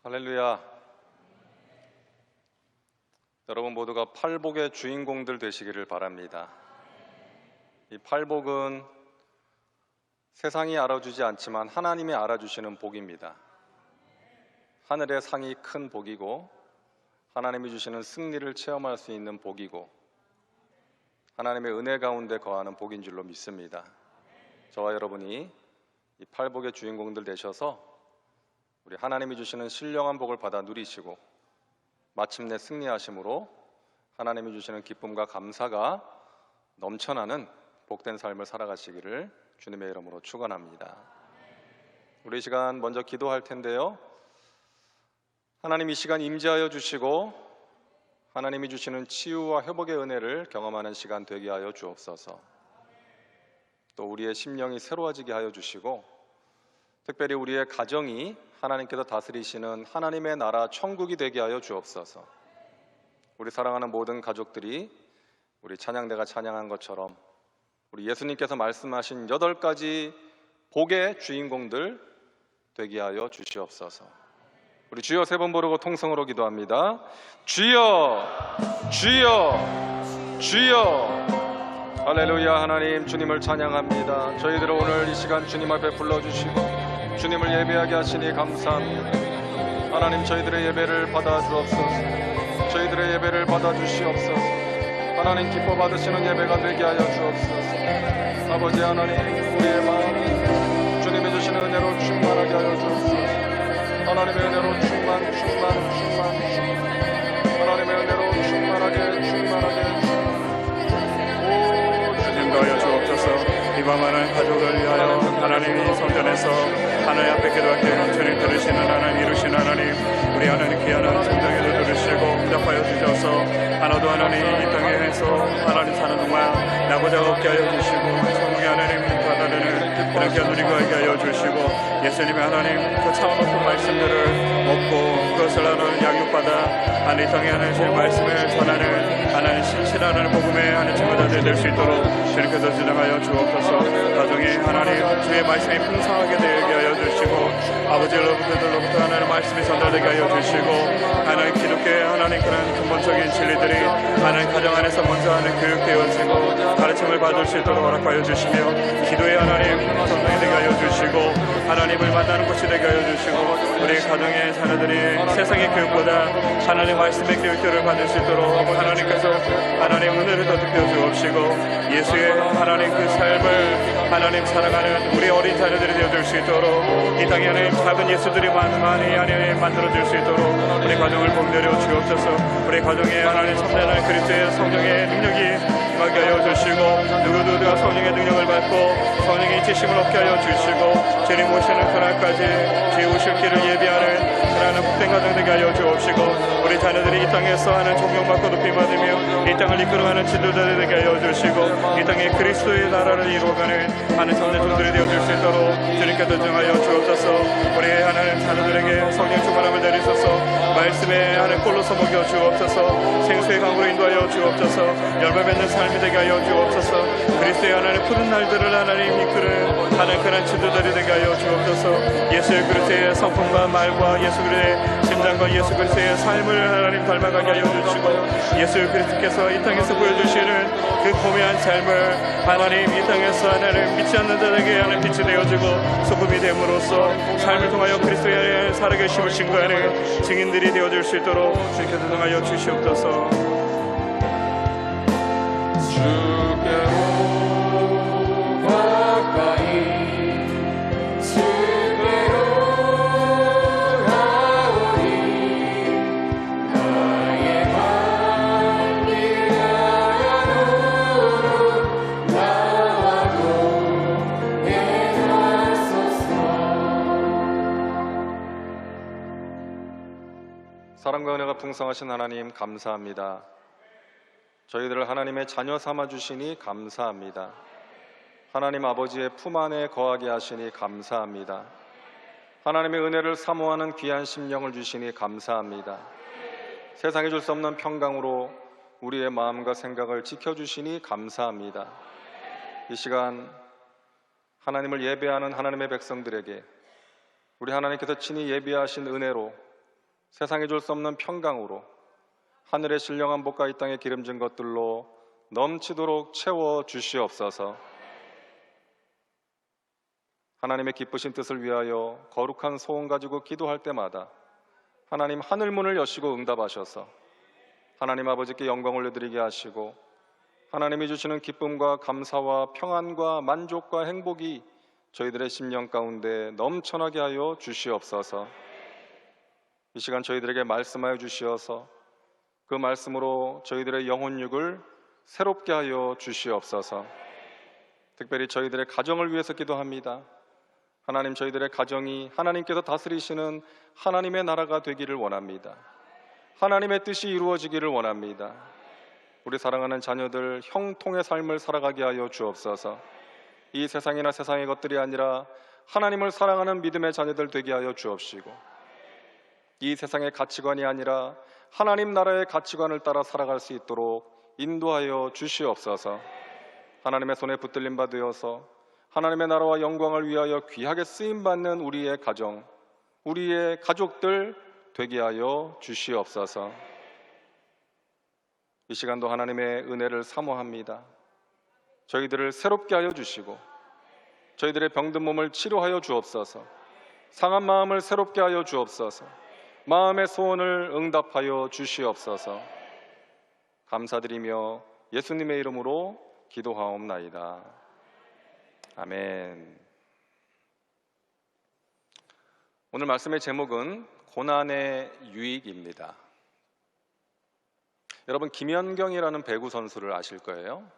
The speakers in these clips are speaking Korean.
할렐루야. 여러분 모두가 팔복의 주인공들 되시기를 바랍니다. 이 팔복은 세상이 알아주지 않지만 하나님이 알아주시는 복입니다. 하늘의 상이 큰 복이고 하나님이 주시는 승리를 체험할 수 있는 복이고 하나님의 은혜 가운데 거하는 복인 줄로 믿습니다. 저와 여러분이 이 팔복의 주인공들 되셔서 우리 하나님이 주시는 신령한 복을 받아 누리시고 마침내 승리하심으로 하나님이 주시는 기쁨과 감사가 넘쳐나는 복된 삶을 살아가시기를 주님의 이름으로 축원합니다. 우리 이 시간 먼저 기도할 텐데요, 하나님 이 시간 임재하여 주시고 하나님이 주시는 치유와 회복의 은혜를 경험하는 시간 되게 하여 주옵소서. 또 우리의 심령이 새로워지게 하여 주시고 특별히 우리의 가정이 하나님께서 다스리시는 하나님의 나라 천국이 되게 하여 주옵소서. 우리 사랑하는 모든 가족들이 우리 찬양대가 찬양한 것처럼 우리 예수님께서 말씀하신 8가지 복의 주인공들 되게 하여 주시옵소서. 우리 주여 3번 부르고 통성으로 기도합니다. 주여, 주여, 주여. 할렐루야. 하나님, 주님을 찬양합니다. 저희들을 오늘 이 시간 주님 앞에 불러주시고 주님을 예배하게 하시니 감사합니다. 하나님, 저희들의 예배를 받아주옵소서. 저희들의 예배를 받아주시옵소서. 하나님, 기뻐 받으시는 예배가 되게 하여 주옵소서. 아버지 하나님, 우리의 마음이 주님이 주시는 은혜로 충만하게 하여 주옵소서. 하나님의 은혜로 충만. 하나님의 은혜로 충만하게 인도하여 주옵소서. 이방하는 가족을 위하여 하나님이 성전에서 하나님 앞에 기도할 때 천천히 들으시는 하나님, 이루시는 하나님, 우리 하나님 귀하는 성전에도 들으시고 응답하여 주셔서 하나도 하나님 이 땅에서 하나님 사는 동안 나고자가 없게 하여 주시고 천국의 하나님 받아내는 그런 겨누리고 하게 하여 주시고 예수님의 하나님 그 차원 높은 말씀들을 먹고 그것을 하나님 양육받아 하나님 이 땅에 하나님 말씀을 전하는 하나님 신실한 하나님 복음의 하나님 증거자들 될 수 있도록 주님께서 지정하여 주옵소서. 가정에 하나님 주의 말씀이 풍성하게 되게 하여 주시고 아버지로부터 하나님 말씀이 전달되게 하여 주시고 하나님 기독교의 하나님 그런 근본적인 진리들이 하나님 가정 안에서 먼저 하나님 교육되어지고 가르침을 받을 수 있도록 허락하여 주시며 기도의 하나님 전당이 되게 하여 주시고 하나님을 만나는 곳이 되게 하여 주시고 우리 가정의 자녀들이 세상의 교육보다 하나님 말씀의 교육들을 받을 수 있도록 하나님께서 하나님 은혜를 더듬혀 주옵시고 예수의 하나님 그 삶을 하나님 살아가는 우리 어린 자녀들이 되어줄 수 있도록 이 땅에 하나님 작은 예수들이 많이 하나님 만들어질 수 있도록 우리 가정을 복내려 주옵소서. 우리 가정에 하나님 참된 그리스도의 성령의 능력이 임하게 하여 주시고 누구누가 성령의 능력을 받고 성령의 지심을 얻게 하여 주시고 주님 오시는 그날까지 주의 오실 길을 예비하는 그러한 복된 가정 되게 하여 주옵시고 우리 자녀들이 이 땅에서 하는 존경받고 높임받으며 이 땅을 이끌어가는 지도자들 되게 하여 주시고 이 땅에 그리스도의 나라를 이루어가는 하는 성령 종들이 되어줄 수 있도록 주님께서 정하여 주옵소서. 우리 하나님 자녀들에게 성령 충만함을 내리소서. 말씀에 하는 꼴로서 먹여 주옵소서. 생수의 강으로 인도하여 주옵소서. 열매 맺는 삶이 되게 하여 주옵소서. 그리스도의 하나님 푸른 날들을 하나님 이끌은 하나님 그런 지도자들이 되게 하여 주옵소서. 예수 그리스도의 성품과 말과 예수 그리스도의 심장과 예수 그리스도의 삶을 하나님 닮아가게 하여 주시고 예수 그리스도께서 이 땅에서 보여주시는 그 고매한 삶을 하나님 이 땅에서 하나님 믿지 않는 자에게 하는 빛이 되어주고 소금이 됨으로써 삶을 통하여 그리스도의 살아계심을 증거하는 증인들이 되어줄 수 있도록 주께서 통하여 주시옵소서. 주께로 가까이 사랑과 은혜가 풍성하신 하나님 감사합니다. 저희들을 하나님의 자녀 삼아 주시니 감사합니다. 하나님 아버지의 품 안에 거하게 하시니 감사합니다. 하나님의 은혜를 사모하는 귀한 심령을 주시니 감사합니다. 세상에 줄 수 없는 평강으로 우리의 마음과 생각을 지켜주시니 감사합니다. 이 시간 하나님을 예배하는 하나님의 백성들에게 우리 하나님께서 친히 예비하신 은혜로 세상에 줄 수 없는 평강으로 하늘의 신령한 복과 이 땅의 기름진 것들로 넘치도록 채워 주시옵소서. 하나님의 기쁘신 뜻을 위하여 거룩한 소원 가지고 기도할 때마다 하나님 하늘 문을 여시고 응답하셔서 하나님 아버지께 영광을 올려드리게 하시고 하나님이 주시는 기쁨과 감사와 평안과 만족과 행복이 저희들의 심령 가운데 넘쳐나게 하여 주시옵소서. 이 시간 저희들에게 말씀하여 주시어서 그 말씀으로 저희들의 영혼육을 새롭게 하여 주시옵소서. 특별히 저희들의 가정을 위해서 기도합니다. 하나님, 저희들의 가정이 하나님께서 다스리시는 하나님의 나라가 되기를 원합니다. 하나님의 뜻이 이루어지기를 원합니다. 우리 사랑하는 자녀들 형통의 삶을 살아가게 하여 주옵소서. 이 세상이나 세상의 것들이 아니라 하나님을 사랑하는 믿음의 자녀들 되게 하여 주옵시고, 이 세상의 가치관이 아니라 하나님 나라의 가치관을 따라 살아갈 수 있도록 인도하여 주시옵소서. 하나님의 손에 붙들림 바 되어서 하나님의 나라와 영광을 위하여 귀하게 쓰임받는 우리의 가정, 우리의 가족들 되게 하여 주시옵소서. 이 시간도 하나님의 은혜를 사모합니다. 저희들을 새롭게 하여 주시고 저희들의 병든 몸을 치료하여 주옵소서. 상한 마음을 새롭게 하여 주옵소서. 마음의 소원을 응답하여 주시옵소서. 감사드리며 예수님의 이름으로 기도하옵나이다. 아멘. 오늘 말씀의 제목은 고난의 유익입니다. 여러분, 김연경이라는 배구 선수를 아실 거예요.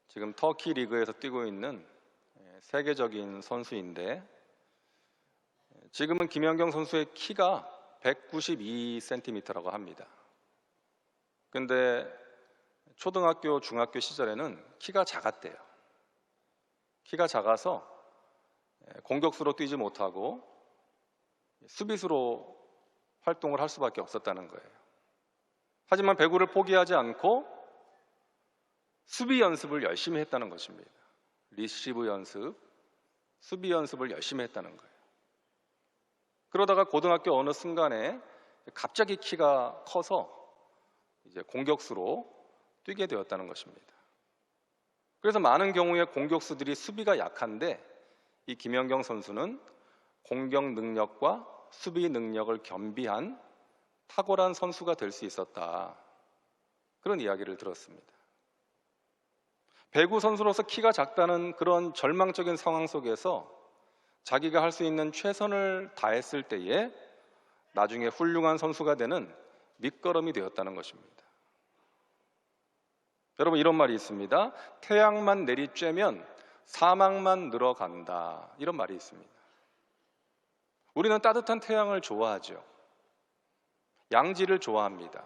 지금 터키 리그에서 뛰고 있는 세계적인 선수인데, 지금은 김연경 선수의 키가 192cm라고 합니다. 근데 초등학교, 중학교 시절에는 키가 작았대요. 키가 작아서 공격수로 뛰지 못하고 수비수로 활동을 할 수밖에 없었다는 거예요. 하지만 배구를 포기하지 않고 수비 연습을 열심히 했다는 것입니다. 리시브 연습, 수비 연습을 열심히 했다는 거예요. 그러다가 고등학교 어느 순간에 갑자기 키가 커서 이제 공격수로 뛰게 되었다는 것입니다. 그래서 많은 경우에 공격수들이 수비가 약한데, 이 김연경 선수는 공격 능력과 수비 능력을 겸비한 탁월한 선수가 될 수 있었다, 그런 이야기를 들었습니다. 배구 선수로서 키가 작다는 그런 절망적인 상황 속에서 자기가 할 수 있는 최선을 다했을 때에 나중에 훌륭한 선수가 되는 밑거름이 되었다는 것입니다. 여러분, 이런 말이 있습니다. 태양만 내리쬐면 사막만 늘어간다, 이런 말이 있습니다. 우리는 따뜻한 태양을 좋아하죠. 양지를 좋아합니다.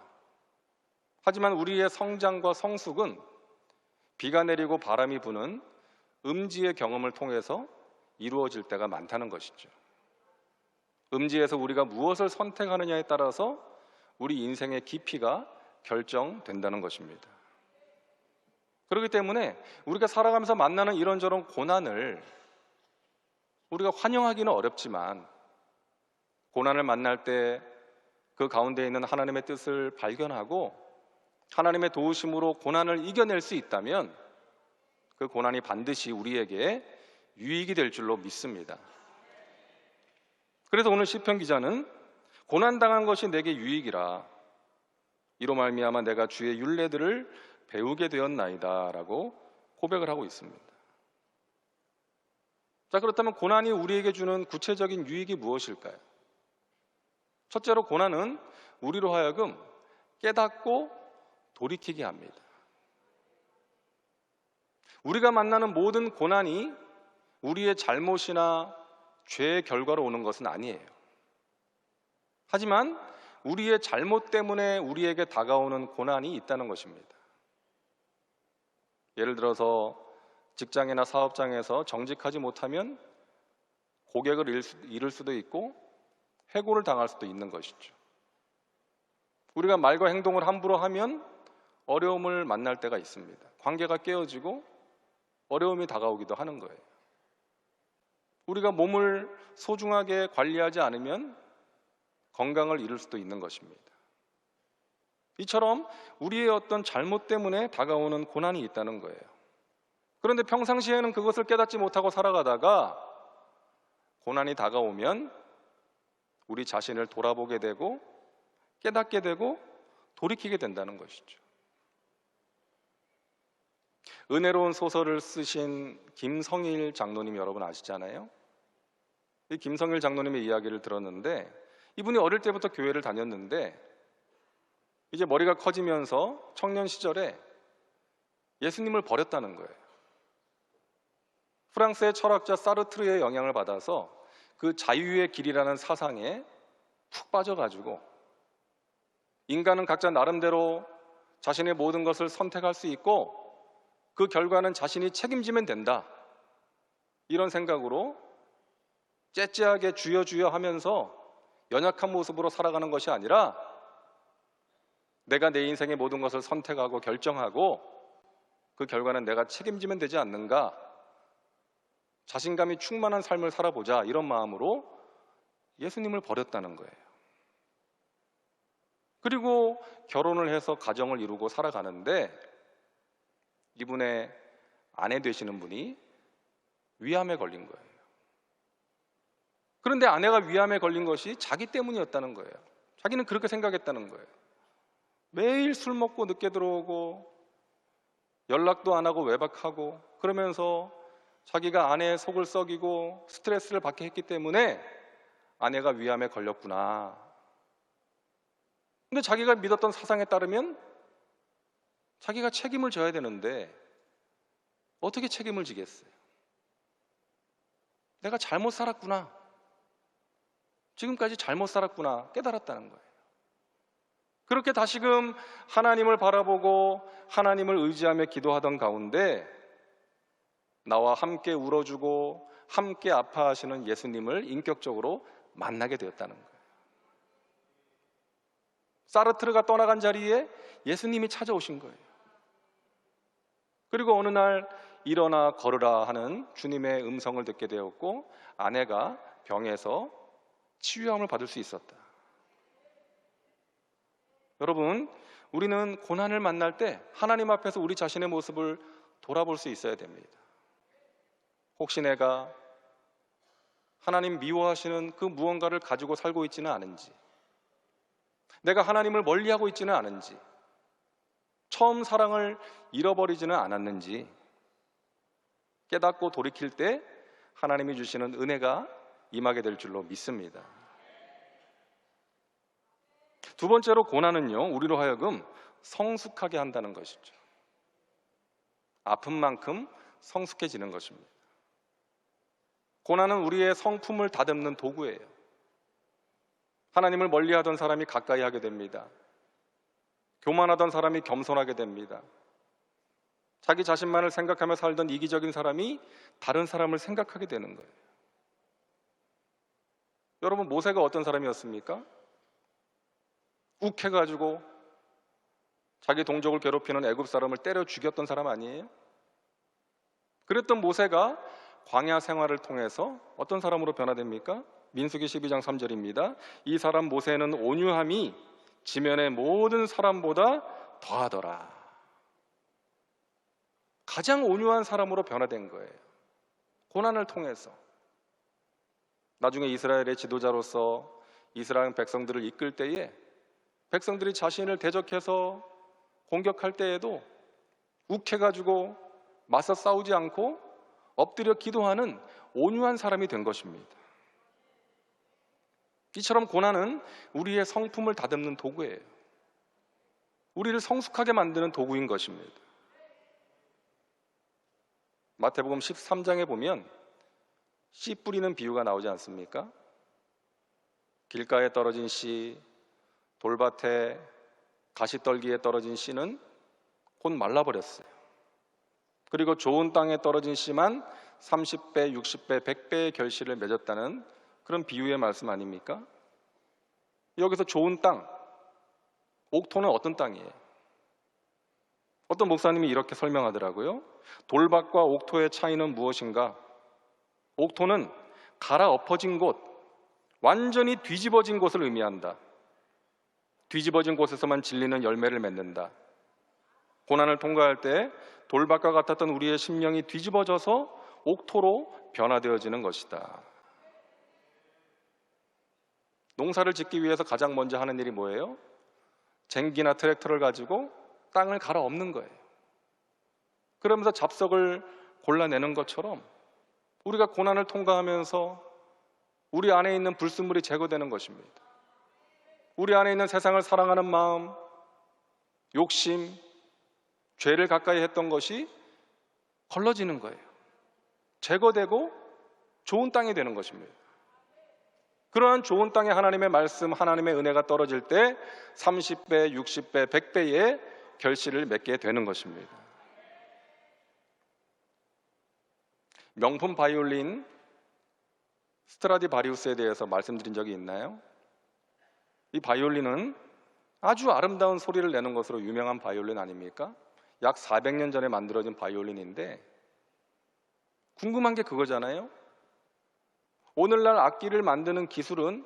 하지만 우리의 성장과 성숙은 비가 내리고 바람이 부는 음지의 경험을 통해서 이루어질 때가 많다는 것이죠. 음지에서 우리가 무엇을 선택하느냐에 따라서 우리 인생의 깊이가 결정된다는 것입니다. 그렇기 때문에 우리가 살아가면서 만나는 이런저런 고난을 우리가 환영하기는 어렵지만, 고난을 만날 때 그 가운데 있는 하나님의 뜻을 발견하고 하나님의 도우심으로 고난을 이겨낼 수 있다면 그 고난이 반드시 우리에게 유익이 될 줄로 믿습니다. 그래서 오늘 시편 기자는 고난당한 것이 내게 유익이라, 이로 말미암아 내가 주의 율례들을 배우게 되었나이다 라고 고백을 하고 있습니다. 자, 그렇다면 고난이 우리에게 주는 구체적인 유익이 무엇일까요? 첫째로, 고난은 우리로 하여금 깨닫고 돌이키게 합니다. 우리가 만나는 모든 고난이 우리의 잘못이나 죄의 결과로 오는 것은 아니에요. 하지만 우리의 잘못 때문에 우리에게 다가오는 고난이 있다는 것입니다. 예를 들어서 직장이나 사업장에서 정직하지 못하면 고객을 잃을 수도 있고 해고를 당할 수도 있는 것이죠. 우리가 말과 행동을 함부로 하면 어려움을 만날 때가 있습니다. 관계가 깨어지고 어려움이 다가오기도 하는 거예요. 우리가 몸을 소중하게 관리하지 않으면 건강을 잃을 수도 있는 것입니다. 이처럼 우리의 어떤 잘못 때문에 다가오는 고난이 있다는 거예요. 그런데 평상시에는 그것을 깨닫지 못하고 살아가다가 고난이 다가오면 우리 자신을 돌아보게 되고 깨닫게 되고 돌이키게 된다는 것이죠. 은혜로운 소설을 쓰신 김성일 장로님 여러분 아시잖아요. 이 김성일 장로님의 이야기를 들었는데 이분이 어릴 때부터 교회를 다녔는데 이제 머리가 커지면서 청년 시절에 예수님을 버렸다는 거예요. 프랑스의 철학자 사르트르의 영향을 받아서 그 자유의 길이라는 사상에 푹 빠져가지고 인간은 각자 나름대로 자신의 모든 것을 선택할 수 있고 그 결과는 자신이 책임지면 된다, 이런 생각으로 째째하게 주여 하면서 연약한 모습으로 살아가는 것이 아니라 내가 내 인생의 모든 것을 선택하고 결정하고 그 결과는 내가 책임지면 되지 않는가, 자신감이 충만한 삶을 살아보자, 이런 마음으로 예수님을 버렸다는 거예요. 그리고 결혼을 해서 가정을 이루고 살아가는데 이분의 아내 되시는 분이 위암에 걸린 거예요. 그런데 아내가 위암에 걸린 것이 자기 때문이었다는 거예요. 자기는 그렇게 생각했다는 거예요. 매일 술 먹고 늦게 들어오고 연락도 안 하고 외박하고 그러면서 자기가 아내의 속을 썩이고 스트레스를 받게 했기 때문에 아내가 위암에 걸렸구나. 근데 자기가 믿었던 사상에 따르면 자기가 책임을 져야 되는데 어떻게 책임을 지겠어요? 내가 잘못 살았구나, 지금까지 잘못 살았구나 깨달았다는 거예요. 그렇게 다시금 하나님을 바라보고 하나님을 의지하며 기도하던 가운데 나와 함께 울어주고 함께 아파하시는 예수님을 인격적으로 만나게 되었다는 거예요. 사르트르가 떠나간 자리에 예수님이 찾아오신 거예요. 그리고 어느 날 일어나 걸으라 하는 주님의 음성을 듣게 되었고 아내가 병에서 치유함을 받을 수 있었다. 여러분, 우리는 고난을 만날 때 하나님 앞에서 우리 자신의 모습을 돌아볼 수 있어야 됩니다. 혹시 내가 하나님 미워하시는 그 무언가를 가지고 살고 있지는 않은지, 내가 하나님을 멀리하고 있지는 않은지, 처음 사랑을 잃어버리지는 않았는지 깨닫고 돌이킬 때 하나님이 주시는 은혜가 임하게 될 줄로 믿습니다. 두 번째로 고난은요, 우리로 하여금 성숙하게 한다는 것이죠. 아픈 만큼 성숙해지는 것입니다. 고난은 우리의 성품을 다듬는 도구예요. 하나님을 멀리하던 사람이 가까이 하게 됩니다. 교만하던 사람이 겸손하게 됩니다. 자기 자신만을 생각하며 살던 이기적인 사람이 다른 사람을 생각하게 되는 거예요. 여러분, 모세가 어떤 사람이었습니까? 욱해가지고 자기 동족을 괴롭히는 애굽 사람을 때려 죽였던 사람 아니에요? 그랬던 모세가 광야 생활을 통해서 어떤 사람으로 변화됩니까? 민수기 12장 3절입니다. 이 사람 모세는 온유함이 지면의 모든 사람보다 더하더라. 가장 온유한 사람으로 변화된 거예요. 고난을 통해서. 나중에 이스라엘의 지도자로서 이스라엘 백성들을 이끌 때에 백성들이 자신을 대적해서 공격할 때에도 욱해가지고 맞서 싸우지 않고 엎드려 기도하는 온유한 사람이 된 것입니다. 이처럼 고난은 우리의 성품을 다듬는 도구예요. 우리를 성숙하게 만드는 도구인 것입니다. 마태복음 13장에 보면 씨 뿌리는 비유가 나오지 않습니까? 길가에 떨어진 씨, 돌밭에 가시떨기에 떨어진 씨는 곧 말라버렸어요. 그리고 좋은 땅에 떨어진 씨만 30배, 60배, 100배의 결실을 맺었다는 그런 비유의 말씀 아닙니까? 여기서 좋은 땅, 옥토는 어떤 땅이에요? 어떤 목사님이 이렇게 설명하더라고요. 돌밭과 옥토의 차이는 무엇인가? 옥토는 갈아엎어진 곳, 완전히 뒤집어진 곳을 의미한다. 뒤집어진 곳에서만 진리는 열매를 맺는다. 고난을 통과할 때 돌밭과 같았던 우리의 심령이 뒤집어져서 옥토로 변화되어지는 것이다. 농사를 짓기 위해서 가장 먼저 하는 일이 뭐예요? 쟁기나 트랙터를 가지고 땅을 갈아 엎는 거예요. 그러면서 잡석을 골라내는 것처럼 우리가 고난을 통과하면서 우리 안에 있는 불순물이 제거되는 것입니다. 우리 안에 있는 세상을 사랑하는 마음, 욕심, 죄를 가까이 했던 것이 걸러지는 거예요. 제거되고 좋은 땅이 되는 것입니다. 그러한 좋은 땅에 하나님의 말씀, 하나님의 은혜가 떨어질 때 30배, 60배, 100배의 결실을 맺게 되는 것입니다. 명품 바이올린 스트라디바리우스에 대해서 말씀드린 적이 있나요? 이 바이올린은 아주 아름다운 소리를 내는 것으로 유명한 바이올린 아닙니까? 약 400년 전에 만들어진 바이올린인데 궁금한 게 그거잖아요. 오늘날 악기를 만드는 기술은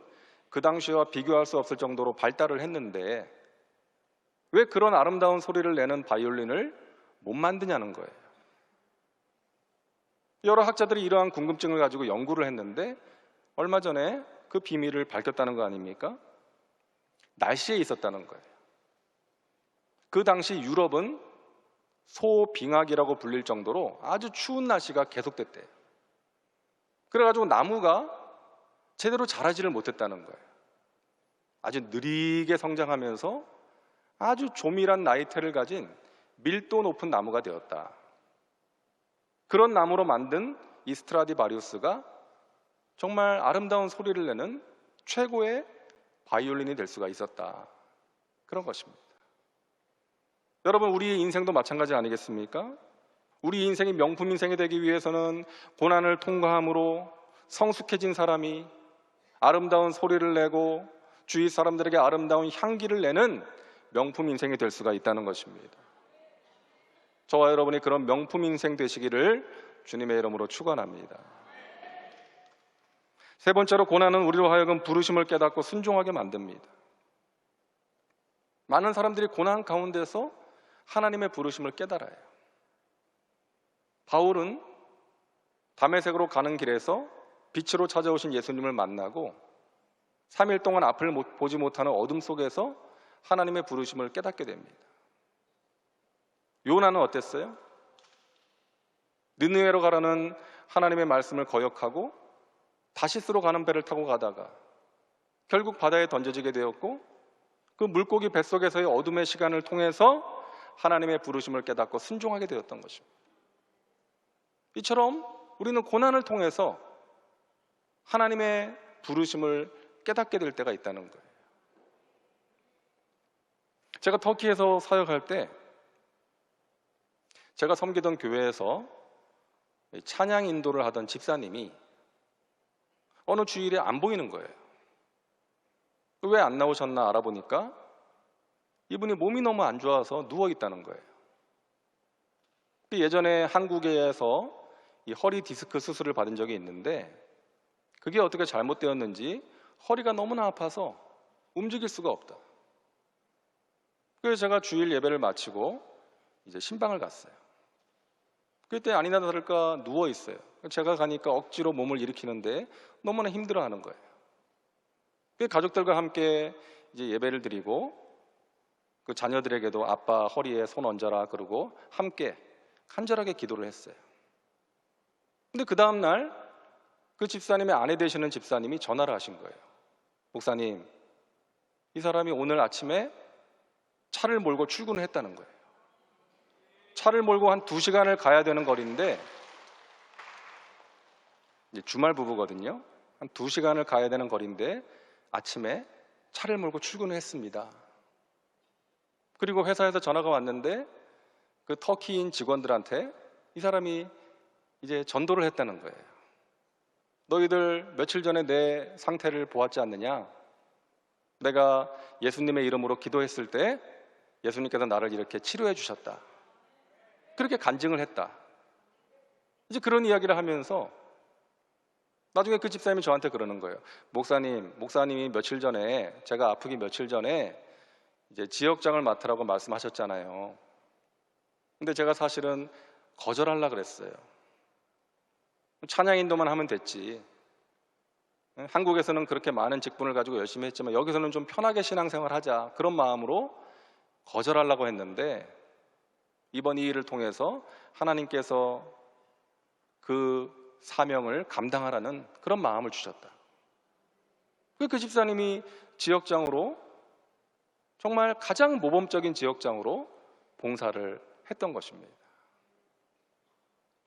그 당시와 비교할 수 없을 정도로 발달을 했는데 왜 그런 아름다운 소리를 내는 바이올린을 못 만드냐는 거예요. 여러 학자들이 이러한 궁금증을 가지고 연구를 했는데 얼마 전에 그 비밀을 밝혔다는 거 아닙니까? 날씨에 있었다는 거예요. 그 당시 유럽은 소빙하기라고 불릴 정도로 아주 추운 날씨가 계속됐대요. 그래가지고 나무가 제대로 자라지를 못했다는 거예요. 아주 느리게 성장하면서 아주 조밀한 나이테를 가진 밀도 높은 나무가 되었다. 그런 나무로 만든 이 스트라디바리우스가 정말 아름다운 소리를 내는 최고의 바이올린이 될 수가 있었다. 그런 것입니다. 여러분, 우리의 인생도 마찬가지 아니겠습니까? 우리 인생이 명품 인생이 되기 위해서는 고난을 통과함으로 성숙해진 사람이 아름다운 소리를 내고 주위 사람들에게 아름다운 향기를 내는 명품 인생이 될 수가 있다는 것입니다. 저와 여러분이 그런 명품 인생 되시기를 주님의 이름으로 축원합니다. 세 번째로, 고난은 우리로 하여금 부르심을 깨닫고 순종하게 만듭니다. 많은 사람들이 고난 가운데서 하나님의 부르심을 깨달아요. 바울은 다메섹으로 가는 길에서 빛으로 찾아오신 예수님을 만나고 3일 동안 앞을 보지 못하는 어둠 속에서 하나님의 부르심을 깨닫게 됩니다. 요나는 어땠어요? 느느웨로 가라는 하나님의 말씀을 거역하고 다시스로 가는 배를 타고 가다가 결국 바다에 던져지게 되었고 그 물고기 뱃속에서의 어둠의 시간을 통해서 하나님의 부르심을 깨닫고 순종하게 되었던 것입니다. 이처럼 우리는 고난을 통해서 하나님의 부르심을 깨닫게 될 때가 있다는 거예요. 제가 터키에서 사역할 때 제가 섬기던 교회에서 찬양 인도를 하던 집사님이 어느 주일에 안 보이는 거예요. 왜 안 나오셨나 알아보니까 이분이 몸이 너무 안 좋아서 누워 있다는 거예요. 예전에 한국에서 이 허리 디스크 수술을 받은 적이 있는데 그게 어떻게 잘못되었는지 허리가 너무나 아파서 움직일 수가 없다. 그래서 제가 주일 예배를 마치고 이제 신방을 갔어요. 그때 아니나 다를까 누워 있어요. 제가 가니까 억지로 몸을 일으키는데 너무나 힘들어하는 거예요. 그 가족들과 함께 이제 예배를 드리고 그 자녀들에게도 아빠 허리에 손 얹어라 그러고 함께 간절하게 기도를 했어요. 근데 그 다음 날 그 집사님의 아내 되시는 집사님이 전화를 하신 거예요. 목사님, 이 사람이 오늘 아침에 차를 몰고 출근을 했다는 거예요. 차를 몰고 한 2시간을 가야 되는 거리인데 이제 주말 부부거든요. 한 2시간을 가야 되는 거리인데 아침에 차를 몰고 출근을 했습니다. 그리고 회사에서 전화가 왔는데 그 터키인 직원들한테 이 사람이 이제 전도를 했다는 거예요. 너희들 며칠 전에 내 상태를 보았지 않느냐? 내가 예수님의 이름으로 기도했을 때 예수님께서 나를 이렇게 치료해 주셨다. 그렇게 간증을 했다. 이제 그런 이야기를 하면서 나중에 그 집사님이 저한테 그러는 거예요. 목사님이 며칠 전에, 제가 아프기 며칠 전에 이제 지역장을 맡으라고 말씀하셨잖아요. 근데 제가 사실은 거절하려고 그랬어요. 찬양 인도만 하면 됐지. 한국에서는 그렇게 많은 직분을 가지고 열심히 했지만 여기서는 좀 편하게 신앙생활 하자, 그런 마음으로 거절하려고 했는데, 이번 이 일을 통해서 하나님께서 그 사명을 감당하라는 그런 마음을 주셨다. 그 집사님이 지역장으로, 정말 가장 모범적인 지역장으로 봉사를 했던 것입니다.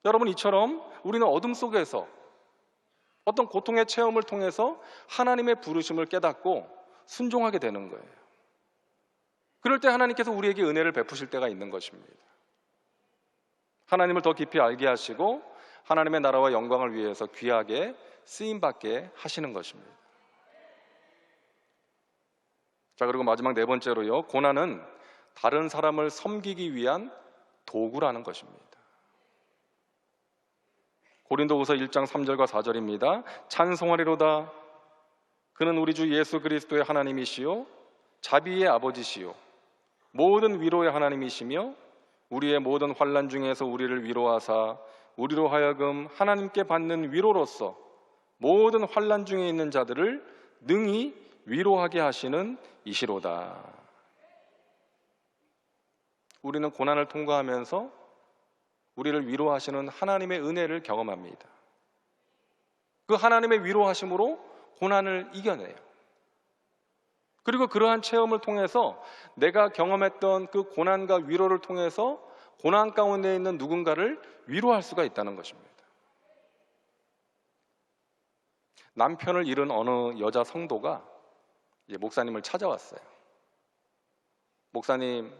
여러분, 이처럼 우리는 어둠 속에서 어떤 고통의 체험을 통해서 하나님의 부르심을 깨닫고 순종하게 되는 거예요. 그럴 때 하나님께서 우리에게 은혜를 베푸실 때가 있는 것입니다. 하나님을 더 깊이 알게 하시고 하나님의 나라와 영광을 위해서 귀하게 쓰임받게 하시는 것입니다. 자, 그리고 마지막 네 번째로요, 고난은 다른 사람을 섬기기 위한 도구라는 것입니다. 고린도후서 1장 3절과 4절입니다. 찬송하리로다. 그는 우리 주 예수 그리스도의 하나님이시요 자비의 아버지시요 모든 위로의 하나님이시며 우리의 모든 환난 중에서 우리를 위로하사 우리로 하여금 하나님께 받는 위로로서 모든 환난 중에 있는 자들을 능히 위로하게 하시는 이시로다. 우리는 고난을 통과하면서 우리를 위로하시는 하나님의 은혜를 경험합니다. 그 하나님의 위로하심으로 고난을 이겨내요. 그리고 그러한 체험을 통해서 내가 경험했던 그 고난과 위로를 통해서 고난 가운데 있는 누군가를 위로할 수가 있다는 것입니다. 남편을 잃은 어느 여자 성도가 목사님을 찾아왔어요. 목사님,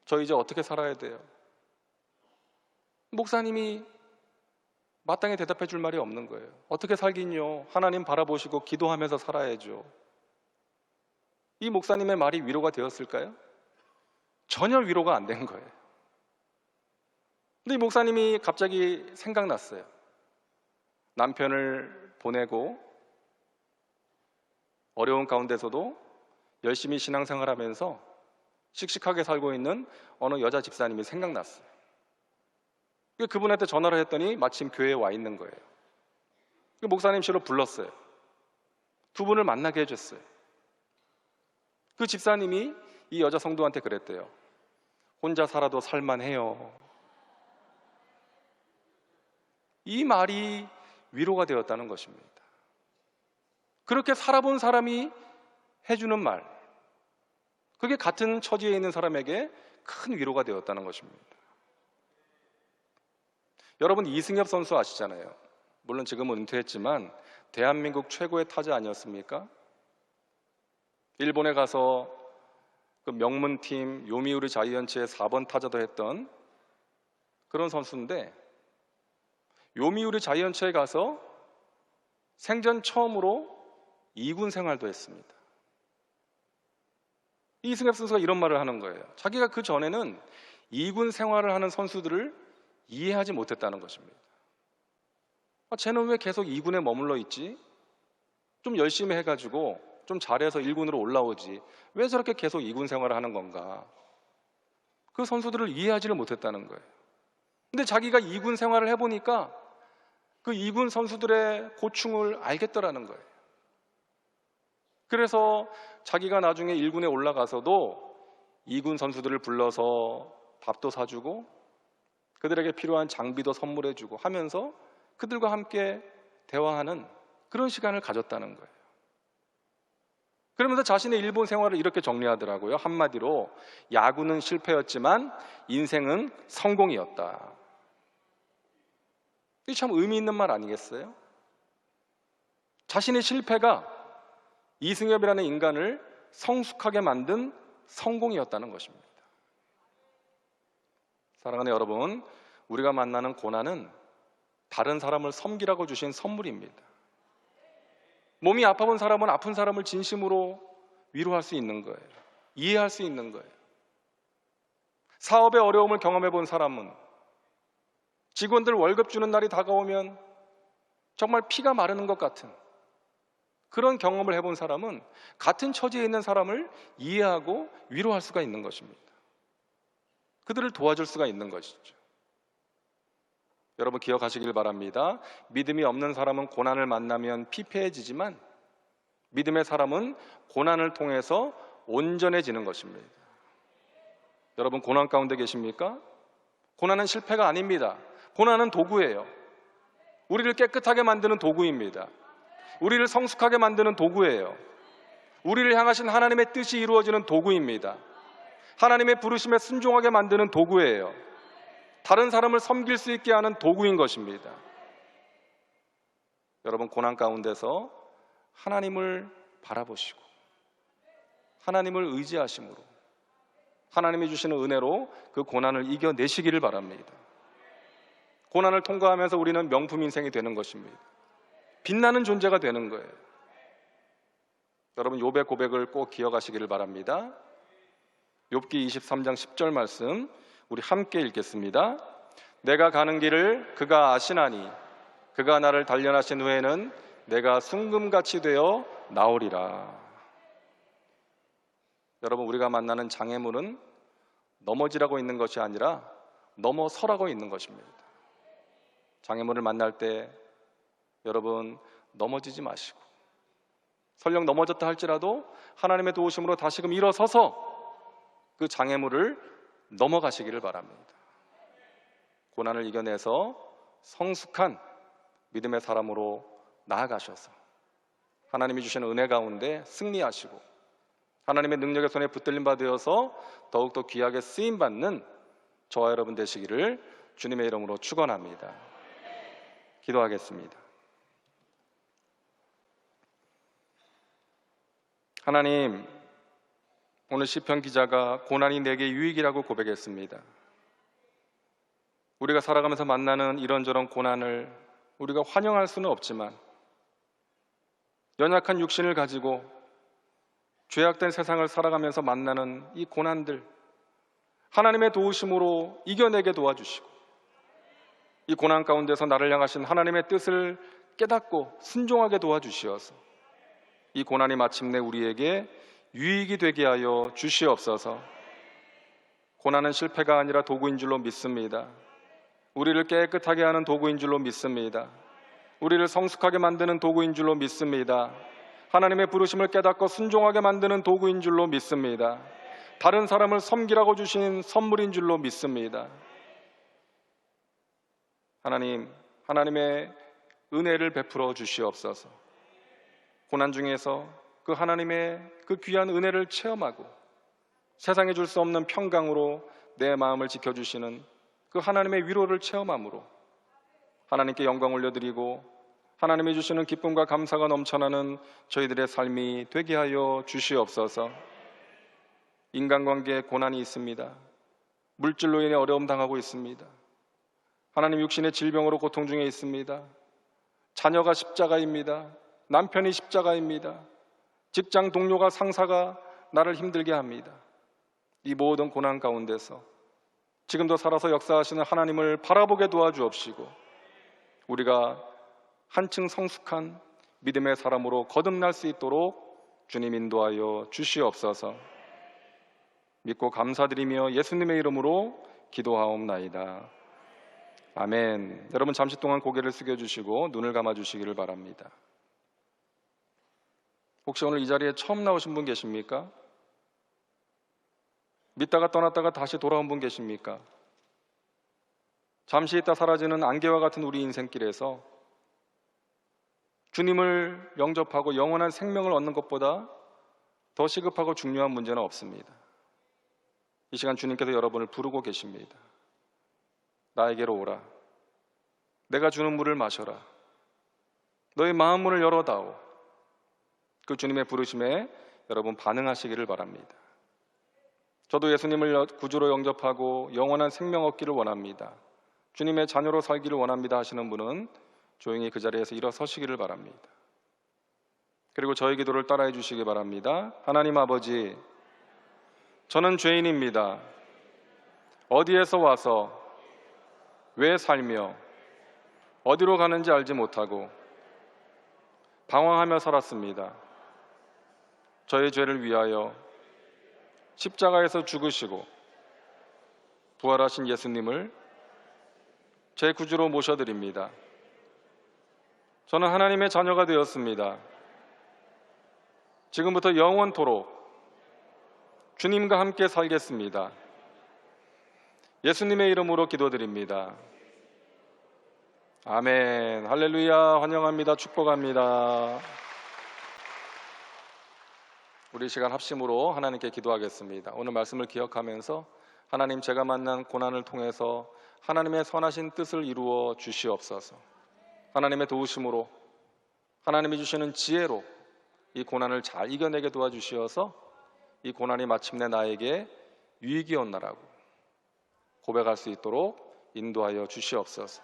저 이제 어떻게 살아야 돼요? 목사님이 마땅히 대답해 줄 말이 없는 거예요. 어떻게 살긴요? 하나님 바라보시고 기도하면서 살아야죠. 이 목사님의 말이 위로가 되었을까요? 전혀 위로가 안 된 거예요. 근데 이 목사님이 갑자기 생각났어요. 남편을 보내고 어려운 가운데서도 열심히 신앙생활하면서 씩씩하게 살고 있는 어느 여자 집사님이 생각났어요. 그분한테 전화를 했더니 마침 교회에 와 있는 거예요. 목사님실로 불렀어요. 두 분을 만나게 해줬어요. 그 집사님이 이 여자 성도한테 그랬대요. 혼자 살아도 살만해요. 이 말이 위로가 되었다는 것입니다. 그렇게 살아본 사람이 해주는 말, 그게 같은 처지에 있는 사람에게 큰 위로가 되었다는 것입니다. 여러분, 이승엽 선수 아시잖아요. 물론 지금은 은퇴했지만 대한민국 최고의 타자 아니었습니까? 일본에 가서 그 명문팀 요미우리 자이언츠의 4번 타자도 했던 그런 선수인데, 요미우리 자이언츠에 가서 생전 처음으로 2군 생활도 했습니다. 이승엽 선수가 이런 말을 하는 거예요. 자기가 그 전에는 2군 생활을 하는 선수들을 이해하지 못했다는 것입니다. 쟤는 왜 계속 2군에 머물러 있지? 좀 열심히 해가지고 좀 잘해서 1군으로 올라오지, 왜 저렇게 계속 2군 생활을 하는 건가? 그 선수들을 이해하지를 못했다는 거예요. 근데 자기가 2군 생활을 해보니까 그 2군 선수들의 고충을 알겠더라는 거예요. 그래서 자기가 나중에 1군에 올라가서도 2군 선수들을 불러서 밥도 사주고 그들에게 필요한 장비도 선물해주고 하면서 그들과 함께 대화하는 그런 시간을 가졌다는 거예요. 그러면서 자신의 일본 생활을 이렇게 정리하더라고요. 한마디로, 야구는 실패였지만 인생은 성공이었다. 이게 참 의미 있는 말 아니겠어요? 자신의 실패가 이승엽이라는 인간을 성숙하게 만든 성공이었다는 것입니다. 사랑하는 여러분, 우리가 만나는 고난은 다른 사람을 섬기라고 주신 선물입니다. 몸이 아파본 사람은 아픈 사람을 진심으로 위로할 수 있는 거예요. 이해할 수 있는 거예요. 사업의 어려움을 경험해 본 사람은 직원들 월급 주는 날이 다가오면 정말 피가 마르는 것 같은 그런 경험을 해본 사람은 같은 처지에 있는 사람을 이해하고 위로할 수가 있는 것입니다. 그들을 도와줄 수가 있는 것이죠. 여러분 기억하시길 바랍니다. 믿음이 없는 사람은 고난을 만나면 피폐해지지만 믿음의 사람은 고난을 통해서 온전해지는 것입니다. 여러분 고난 가운데 계십니까? 고난은 실패가 아닙니다. 고난은 도구예요. 우리를 깨끗하게 만드는 도구입니다. 우리를 성숙하게 만드는 도구예요. 우리를 향하신 하나님의 뜻이 이루어지는 도구입니다. 하나님의 부르심에 순종하게 만드는 도구예요. 다른 사람을 섬길 수 있게 하는 도구인 것입니다. 여러분 고난 가운데서 하나님을 바라보시고 하나님을 의지하심으로 하나님이 주시는 은혜로 그 고난을 이겨내시기를 바랍니다. 고난을 통과하면서 우리는 명품 인생이 되는 것입니다. 빛나는 존재가 되는 거예요. 여러분 욥의 고백을 꼭 기억하시기를 바랍니다. 욥기 23장 10절 말씀 우리 함께 읽겠습니다. 내가 가는 길을 그가 아시나니 그가 나를 단련하신 후에는 내가 순금같이 되어 나오리라. 여러분 우리가 만나는 장애물은 넘어지라고 있는 것이 아니라 넘어서라고 있는 것입니다. 장애물을 만날 때 여러분 넘어지지 마시고 설령 넘어졌다 할지라도 하나님의 도우심으로 다시금 일어서서 그 장애물을 넘어가시기를 바랍니다. 고난을 이겨내서 성숙한 믿음의 사람으로 나아가셔서 하나님이 주시는 은혜 가운데 승리하시고 하나님의 능력의 손에 붙들림 받으어서 더욱더 귀하게 쓰임받는 저와 여러분 되시기를 주님의 이름으로 축원합니다. 기도하겠습니다. 하나님, 오늘 시편 기자가 고난이 내게 유익이라고 고백했습니다. 우리가 살아가면서 만나는 이런저런 고난을 우리가 환영할 수는 없지만 연약한 육신을 가지고 죄악된 세상을 살아가면서 만나는 이 고난들 하나님의 도우심으로 이겨내게 도와주시고 이 고난 가운데서 나를 향하신 하나님의 뜻을 깨닫고 순종하게 도와주시어서 이 고난이 마침내 우리에게 유익이 되게 하여 주시옵소서. 고난은 실패가 아니라 도구인 줄로 믿습니다. 우리를 깨끗하게 하는 도구인 줄로 믿습니다. 우리를 성숙하게 만드는 도구인 줄로 믿습니다. 하나님의 부르심을 깨닫고 순종하게 만드는 도구인 줄로 믿습니다. 다른 사람을 섬기라고 주신 선물인 줄로 믿습니다. 하나님, 하나님의 은혜를 베풀어 주시옵소서. 고난 중에서 그 하나님의 그 귀한 은혜를 체험하고 세상에 줄 수 없는 평강으로 내 마음을 지켜주시는 그 하나님의 위로를 체험함으로 하나님께 영광 올려드리고 하나님이 주시는 기쁨과 감사가 넘쳐나는 저희들의 삶이 되게 하여 주시옵소서. 인간관계에 고난이 있습니다. 물질로 인해 어려움 당하고 있습니다. 하나님 육신의 질병으로 고통 중에 있습니다. 자녀가 십자가입니다. 남편이 십자가입니다. 직장 동료가 상사가 나를 힘들게 합니다. 이 모든 고난 가운데서 지금도 살아서 역사하시는 하나님을 바라보게 도와주옵시고 우리가 한층 성숙한 믿음의 사람으로 거듭날 수 있도록 주님 인도하여 주시옵소서. 믿고 감사드리며 예수님의 이름으로 기도하옵나이다. 아멘. 여러분 잠시 동안 고개를 숙여주시고 눈을 감아주시기를 바랍니다. 혹시 오늘 이 자리에 처음 나오신 분 계십니까? 믿다가 떠났다가 다시 돌아온 분 계십니까? 잠시 있다 사라지는 안개와 같은 우리 인생길에서 주님을 영접하고 영원한 생명을 얻는 것보다 더 시급하고 중요한 문제는 없습니다. 이 시간 주님께서 여러분을 부르고 계십니다. 나에게로 오라. 내가 주는 물을 마셔라. 너의 마음 문을 열어다오. 그 주님의 부르심에 여러분 반응하시기를 바랍니다. 저도 예수님을 구주로 영접하고 영원한 생명 얻기를 원합니다. 주님의 자녀로 살기를 원합니다 하시는 분은 조용히 그 자리에서 일어서시기를 바랍니다. 그리고 저의 기도를 따라해 주시기 바랍니다. 하나님 아버지, 저는 죄인입니다. 어디에서 와서 왜 살며 어디로 가는지 알지 못하고 방황하며 살았습니다. 저의 죄를 위하여 십자가에서 죽으시고 부활하신 예수님을 제 구주로 모셔드립니다. 저는 하나님의 자녀가 되었습니다. 지금부터 영원토록 주님과 함께 살겠습니다. 예수님의 이름으로 기도드립니다. 아멘. 할렐루야. 환영합니다. 축복합니다. 우리 시간 합심으로 하나님께 기도하겠습니다. 오늘 말씀을 기억하면서 하나님, 제가 만난 고난을 통해서 하나님의 선하신 뜻을 이루어 주시옵소서. 하나님의 도우심으로, 하나님이 주시는 지혜로 이 고난을 잘 이겨내게 도와주시어서 이 고난이 마침내 나에게 유익이 온나라고 고백할 수 있도록 인도하여 주시옵소서.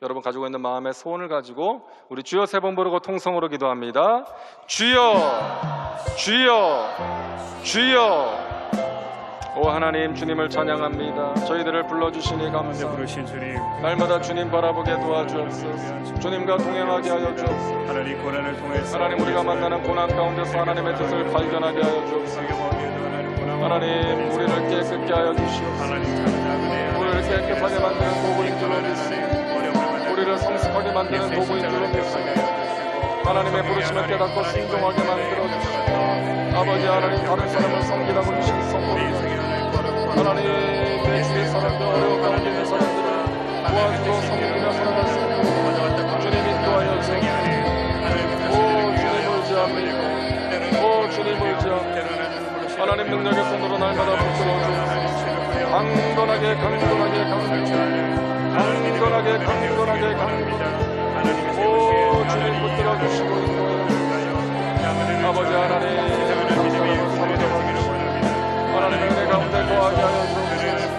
여러분 가지고 있는 마음의 소원을 가지고 우리 주여 세 번 부르고 통성으로 기도합니다. 주여, 주여, 주여. 오 하나님, 주님을 찬양합니다. 저희들을 불러주시니 감사합니다. 부르신 주님, 날마다 주님 바라보게 도와주옵소서. 주님과 동행하게 하여 주옵소서. 하나님 고난을 통해서 하나님, 우리가 만나는 고난 가운데서 하나님의 뜻을 발견하게 하여 주옵소서. 하나님, 우리를 깨끗게 하여 주시옵소서. 우리를 깨끗하게 만드는 도구인 줄로 믿습니다. 우리를 성숙하게 만드는 도구인 줄로 믿습니다. 하나님의 부르심을 깨닫고 순종하게 만들어 주시옵소서. 아버지 하나님, 다른 사람을 섬기라고 주신 선물입니다. 하나님, 내 주위의 사람들, 어려운 가운데 있는 사람들을 도와주고 섬기며 살아갈 수 있도록 주님 인도하여 주옵소서. 오 주님 의지합니다. 오 주님 의지합니다. 하나님 능력의 손으로 날마다 붙들어 주옵소서. 강건하게 강건하게 강건하게 강건하게 강건하게 오 주님 붙들어 주시고 인도하여 주옵소서. 아버지 하나님, 한 사람을 사모하여 주시옵소서. 하나님 은혜 가운데 거하게 하여 주옵소서.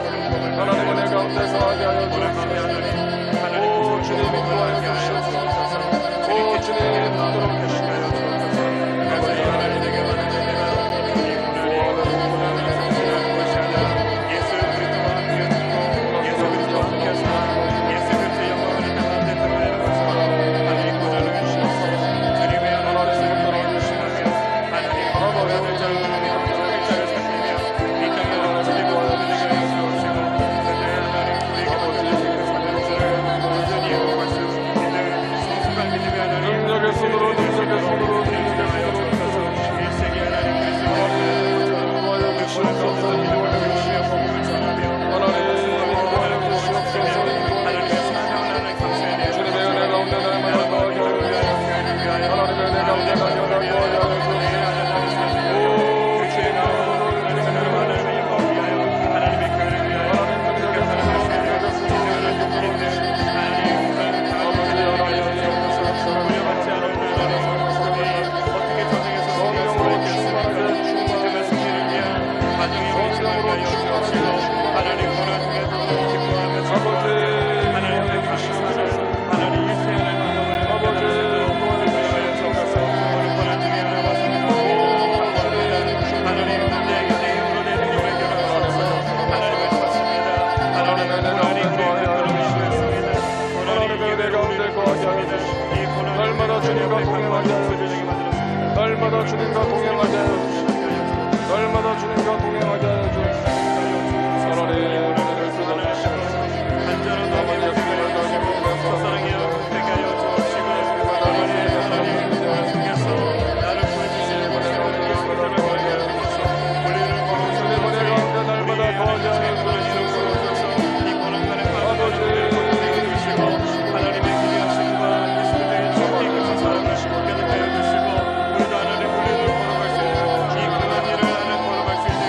하나님 은혜 가운데 거하게 하여 주옵소서. 오 주님 인도하여 주시옵소서. 오 주님 붙들어 주시옵소서. 아버지 하나님에게 날마다 주님과 동행하게 하여 주시옵소서. 날마다 주님과 동행하게 하여 주옵소서. 하나님 은혜를 쏟아주시옵소서. 아버지 예수님을 다시고 사랑하여 되게 하여 주옵시고 나를 구해주시는 은혜 가운데 거하게 하여 주옵소서. 주님 은혜 가운데 날마다 거하게 하여 주옵소서. 아버지 하나님의 기대하심과 예수님의 정의를 사랑하시고 견입하여 주시고 우리도 하나님 우리를 걸어갈 수 있는 이 그런 일을 하나님 걸어갈 수 있는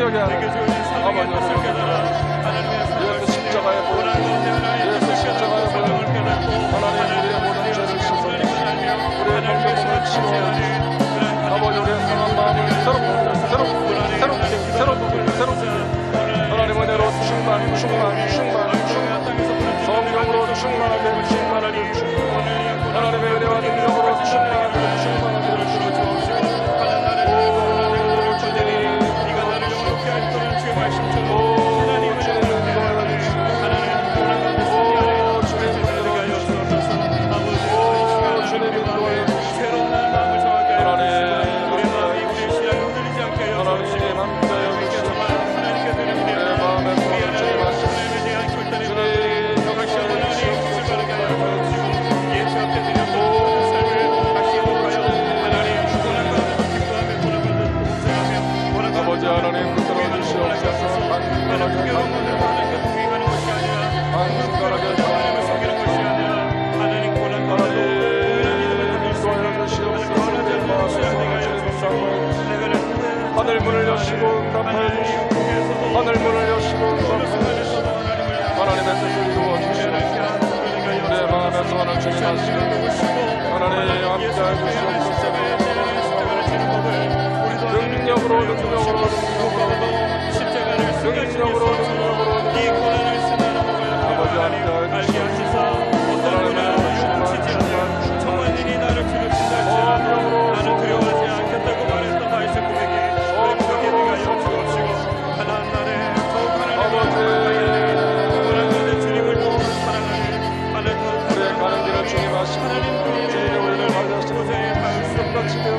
능력이 아니라 예수 십자가의 보혈, 예수 십자가의 보혈, 하나님 우리의 모든 죄를 씻어주시고 우리의 병들음을 치료해 주시고 아버지 우리의 상한 마음을 새롭게 하나님 은혜로 충만 성령으로 충만하게 주시고 하나님의 은혜와 능력으로 충만하게 주시고 하나님 붙들어 주시옵소서. 하늘 문을 여시고 응답하여 주시고 하늘 문을 여시고 응답하여 주시고 하나님의 뜻을 이루어 주시옵소서. 내 마음에서 하나님 주님 하시고 하나님 함께하여 주시옵소서. 능력으로 이 고난을 쓰는 아버지 함께하여 주시옵소서. 하나님의 천만인이 나를 두렵신다 할지라도 나는 두려워하지 않겠다고 말했던 다윗의 고백에 그렇게 내가 주옵시고 하나님 나를 더욱 하나님을 주님을 더욱 사랑하는 하나님 우리의 가는 길을 주님 하시고 주님의 우리를 받으시는 똑같이 되어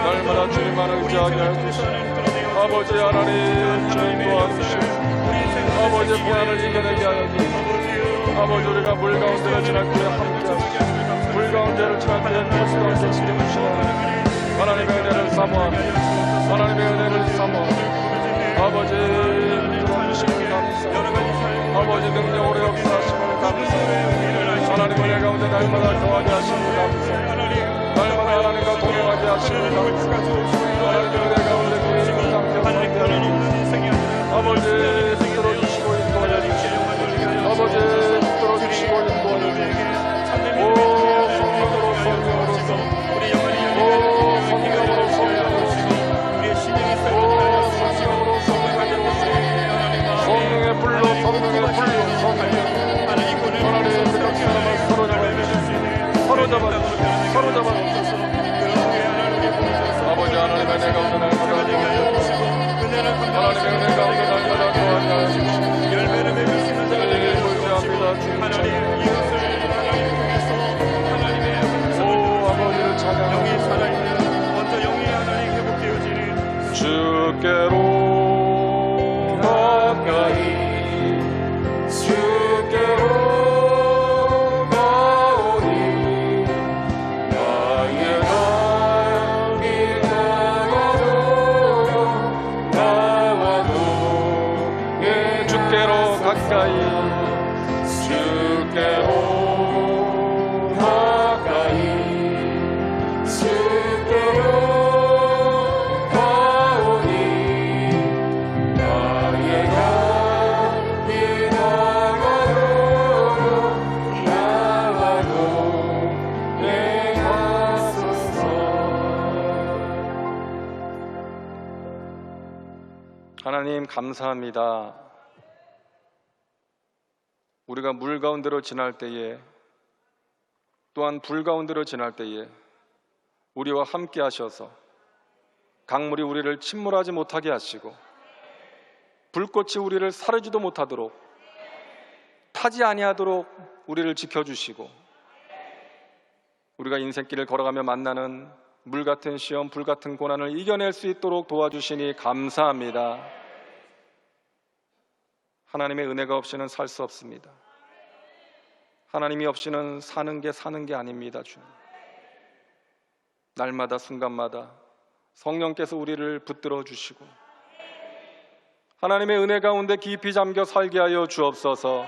날마다 주님만을 의지하게 해주시고 아버지 하나님 주님 도와주시고 아버지 고난을 이겨내게 하여 주시고 아버지 우리가 물 가운데를 지날 때에 함께 하시고 물 가운데를 지날 때에 버스 가운데 지켜주시고 하나님의 은혜를 사모하며 하나님의 은혜를 사모하며 아버지 도와주시고 감사합니다. 아버지 능력으로 역사하시고 감사합니다. 하나님 은혜 가운데 날마다 더하게 하시고 감사합니다. 날마다 하나님과 동행하게 하시고 감사합니다. 하나님의 은혜 가운데 계시고 함께 하게 하시고 아버지 붙들어 주시고 인도하여 주시고 아버지 붙들어 주시고 인도하여 주시고 오 성령으로 성령으로 오 성령으로 성령으로 성령의 불로 성령의 불로 성령 하나님 그 사람을 사로잡아 주시고 아버지 하나님의 은혜 가운데 날마다 도와주시고 하나님의 은혜 가운데 날마다 도와주시고 열매를 맺을 수 있는 자가 되게 해주시옵시고 하나님 이것을 하나님의 오 아버지를 찬양하고 영이 살아있는 먼저 영이 하나님 회복되어지는 주께로 가까이 주께로 가까이 주께로 가까이 주께로 가오니 나의 감기 나가도 행하소서. 하나님 감사합니다. 우리가 물 가운데로 지날 때에 또한 불 가운데로 지날 때에 우리와 함께 하셔서 강물이 우리를 침몰하지 못하게 하시고 불꽃이 우리를 사르지도 못하도록 타지 아니하도록 우리를 지켜주시고 우리가 인생길을 걸어가며 만나는 물 같은 시험, 불 같은 고난을 이겨낼 수 있도록 도와주시니 감사합니다. 하나님의 은혜가 없이는 살 수 없습니다. 하나님이 없이는 사는 게 아닙니다. 주님, 날마다 순간마다 성령께서 우리를 붙들어 주시고 하나님의 은혜 가운데 깊이 잠겨 살게 하여 주옵소서.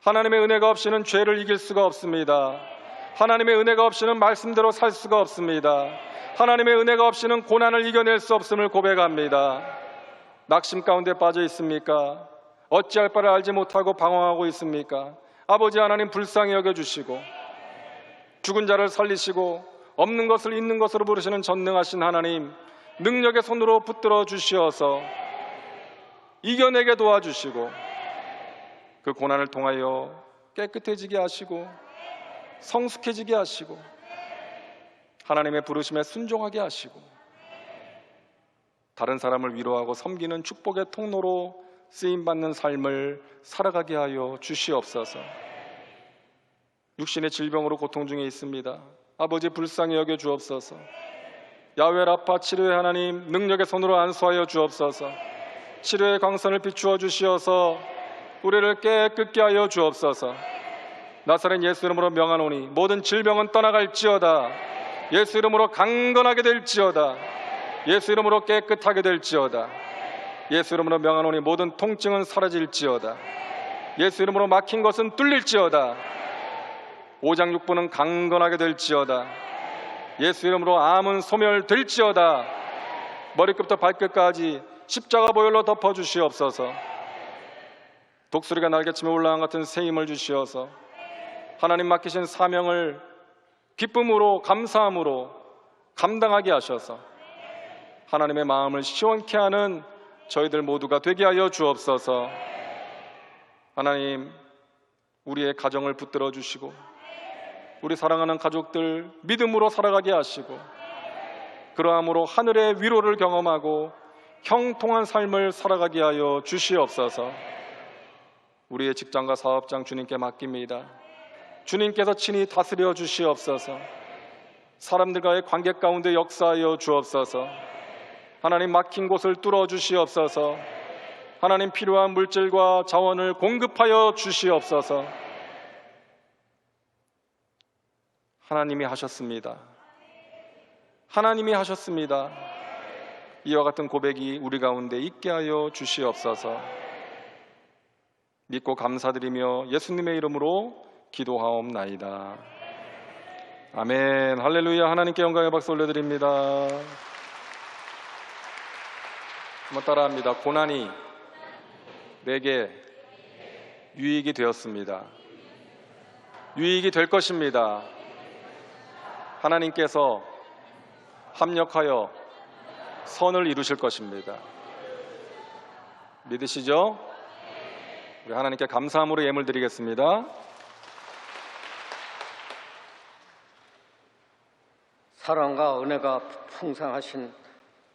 하나님의 은혜가 없이는 죄를 이길 수가 없습니다. 하나님의 은혜가 없이는 말씀대로 살 수가 없습니다. 하나님의 은혜가 없이는 고난을 이겨낼 수 없음을 고백합니다. 낙심 가운데 빠져 있습니까? 어찌할 바를 알지 못하고 방황하고 있습니까? 아버지 하나님 불쌍히 여겨주시고 죽은 자를 살리시고 없는 것을 있는 것으로 부르시는 전능하신 하나님, 능력의 손으로 붙들어 주시어서 이겨내게 도와주시고 그 고난을 통하여 깨끗해지게 하시고 성숙해지게 하시고 하나님의 부르심에 순종하게 하시고 다른 사람을 위로하고 섬기는 축복의 통로로 쓰임받는 삶을 살아가게 하여 주시옵소서. 육신의 질병으로 고통 중에 있습니다. 아버지 불쌍히 여겨 주옵소서. 야훼 라파 치료의 하나님, 능력의 손으로 안수하여 주옵소서. 치료의 광선을 비추어 주시어서 우리를 깨끗게 하여 주옵소서. 나사렛 예수 이름으로 명하노니 모든 질병은 떠나갈지어다. 예수 이름으로 강건하게 될지어다. 예수 이름으로 깨끗하게 될지어다. 예수 이름으로 명하노니 모든 통증은 사라질지어다. 예수 이름으로 막힌 것은 뚫릴지어다. 오장육부는 강건하게 될지어다. 예수 이름으로 암은 소멸될지어다. 머리끝부터 발끝까지 십자가 보혈로 덮어주시옵소서. 독수리가 날개치며 올라간 같은 새 힘을 주시어서 하나님 맡기신 사명을 기쁨으로 감사함으로 감당하게 하셔서 하나님의 마음을 시원케 하는 저희들 모두가 되게 하여 주옵소서. 하나님, 우리의 가정을 붙들어 주시고 우리 사랑하는 가족들 믿음으로 살아가게 하시고 그러함으로 하늘의 위로를 경험하고 형통한 삶을 살아가게 하여 주시옵소서. 우리의 직장과 사업장 주님께 맡깁니다. 주님께서 친히 다스려 주시옵소서. 사람들과의 관계 가운데 역사하여 주옵소서. 하나님, 막힌 곳을 뚫어 주시옵소서. 하나님, 필요한 물질과 자원을 공급하여 주시옵소서. 하나님이 하셨습니다. 하나님이 하셨습니다. 이와 같은 고백이 우리 가운데 있게 하여 주시옵소서. 믿고 감사드리며 예수님의 이름으로 기도하옵나이다. 아멘. 할렐루야. 하나님께 영광의 박수 올려드립니다. 한번 따라합니다. 고난이 내게 유익이 되었습니다. 유익이 될 것입니다. 하나님께서 합력하여 선을 이루실 것입니다. 믿으시죠? 우리 하나님께 감사함으로 예물 드리겠습니다. 사랑과 은혜가 풍성하신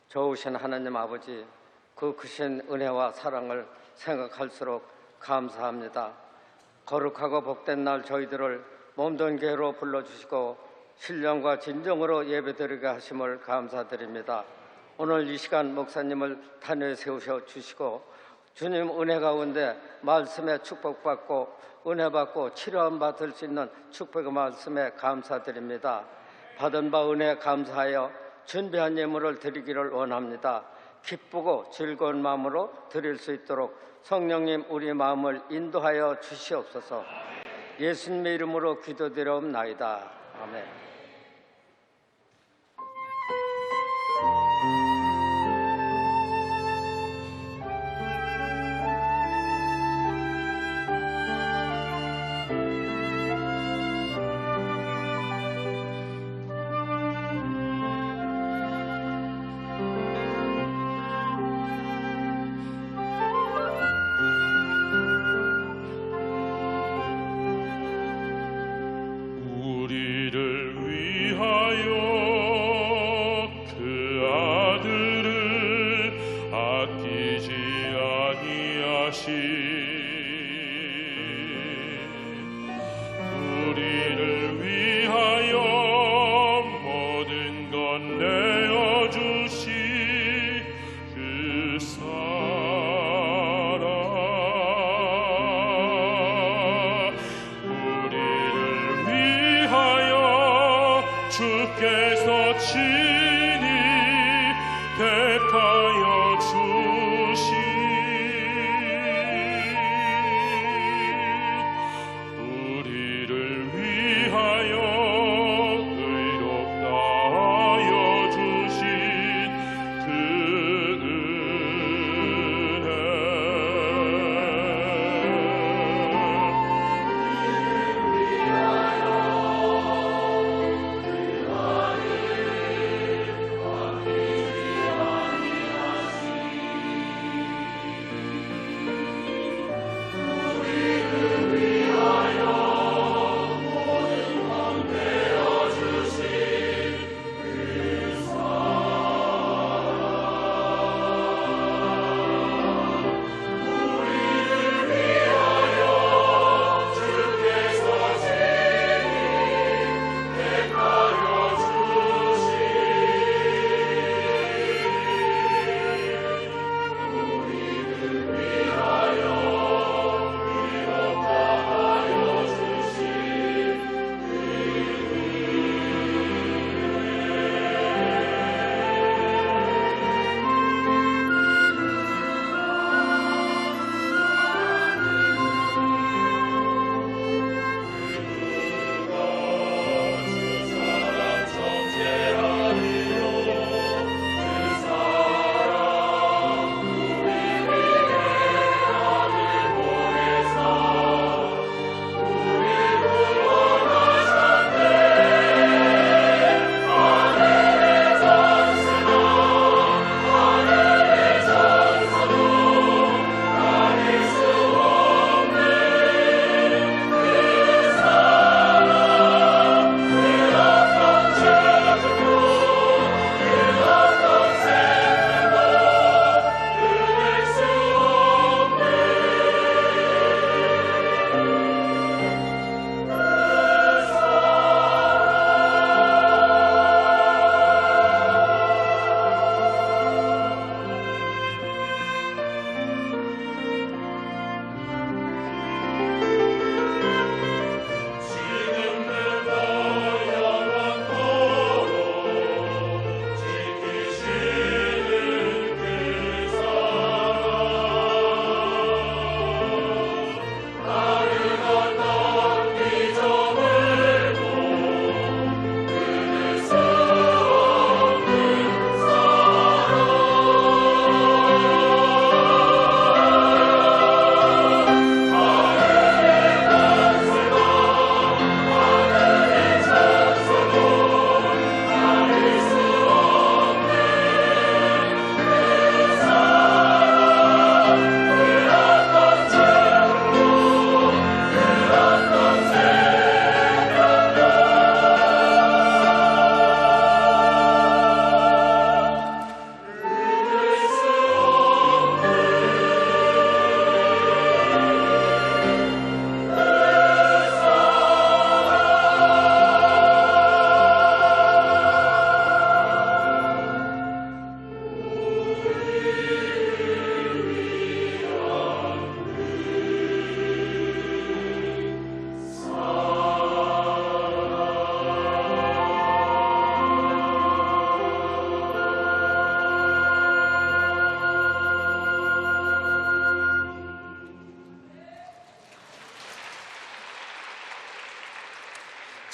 좋으신 하나님 아버지, 그 크신 은혜와 사랑을 생각할수록 감사합니다. 거룩하고 복된 날 저희들을 몸된 교회로 불러주시고 신령과 진정으로 예배드리게 하심을 감사드립니다. 오늘 이 시간 목사님을 단위에 세우셔 주시고 주님 은혜 가운데 말씀에 축복받고 은혜받고 치료함 받을 수 있는 축복의 말씀에 감사드립니다. 받은 바 은혜 감사하여 준비한 예물을 드리기를 원합니다. 기쁘고 즐거운 마음으로 드릴 수 있도록 성령님 우리 마음을 인도하여 주시옵소서. 예수님의 이름으로 기도드려옵나이다. 아멘. 우리를 위하여 주께서 친히 택하여 주신 우리를 위하여 의롭다 하여 주신 그 은혜